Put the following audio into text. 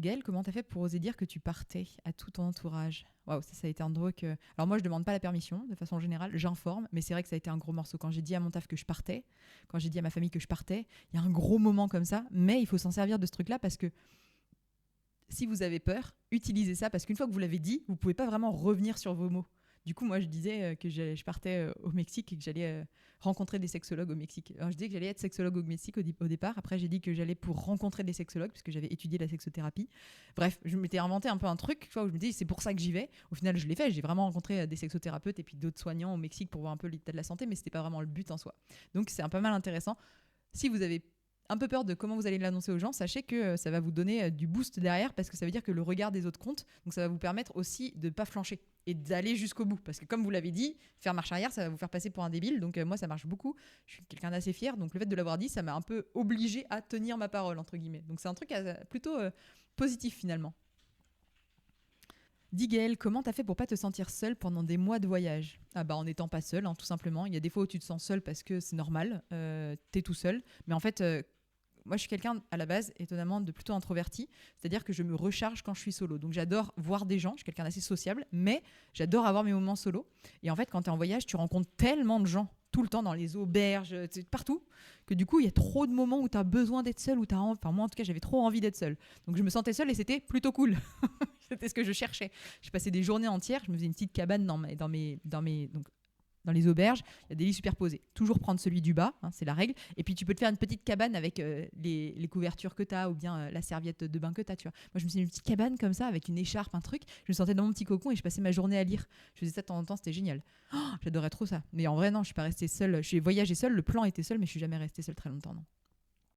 Gaëlle, comment t'as fait pour oser dire que tu partais à tout ton entourage? Waouh, ça a été un truc. Alors moi, je demande pas la permission, de façon générale, j'informe, mais c'est vrai que ça a été un gros morceau. Quand j'ai dit à mon taf que je partais, quand j'ai dit à ma famille que je partais, il y a un gros moment comme ça, mais il faut s'en servir de ce truc-là parce que si vous avez peur, utilisez ça parce qu'une fois que vous l'avez dit, vous pouvez pas vraiment revenir sur vos mots. Du coup, moi, je disais que je partais au Mexique et que j'allais rencontrer des sexologues au Mexique. Alors, je disais que j'allais être sexologue au Mexique au départ. Après, j'ai dit que j'allais pour rencontrer des sexologues parce que j'avais étudié la sexothérapie. Bref, je m'étais inventé un peu un truc où je me dis c'est pour ça que j'y vais. Au final, je l'ai fait. J'ai vraiment rencontré des sexothérapeutes et puis d'autres soignants au Mexique pour voir un peu l'état de la santé, mais c'était pas vraiment le but en soi. Donc, c'est un pas mal intéressant. Si vous avez un peu peur de comment vous allez l'annoncer aux gens, sachez que ça va vous donner du boost derrière parce que ça veut dire que le regard des autres compte. Donc ça va vous permettre aussi de ne pas flancher et d'aller jusqu'au bout. Parce que comme vous l'avez dit, faire marche arrière, ça va vous faire passer pour un débile. Donc moi, ça marche beaucoup. Je suis quelqu'un d'assez fier. Donc le fait de l'avoir dit, ça m'a un peu obligé à tenir ma parole, entre guillemets. Donc c'est un truc plutôt positif finalement. Dis Gaëlle, comment t'as fait pour pas te sentir seule pendant des mois de voyage? Ah bah en n'étant pas seule, hein, tout simplement. Il y a des fois où tu te sens seule parce que c'est normal, t'es tout seul. Mais en fait, moi, je suis quelqu'un, à la base, étonnamment, de plutôt introverti. C'est-à-dire que je me recharge quand je suis solo. Donc, j'adore voir des gens. Je suis quelqu'un d'assez sociable, mais j'adore avoir mes moments solo. Et en fait, quand tu es en voyage, tu rencontres tellement de gens tout le temps dans les auberges, partout, que du coup, il y a trop de moments où tu as besoin d'être seule, enfin, moi, en tout cas, j'avais trop envie d'être seule. Donc, je me sentais seule et c'était plutôt cool. C'était ce que je cherchais. Je passais des journées entières. Je me faisais une petite cabane donc, dans les auberges, il y a des lits superposés. Toujours prendre celui du bas, hein, c'est la règle. Et puis tu peux te faire une petite cabane avec les couvertures que tu as ou bien la serviette de bain que tu as. Tu vois. Moi, je me suis fait une petite cabane comme ça avec une écharpe, un truc. Je me sentais dans mon petit cocon et je passais ma journée à lire. Je faisais ça de temps en temps, c'était génial. Oh, j'adorais trop ça. Mais en vrai, non, je suis pas restée seule. Je suis voyagée seule, le plan était seul, mais je suis jamais restée seule très longtemps. Non.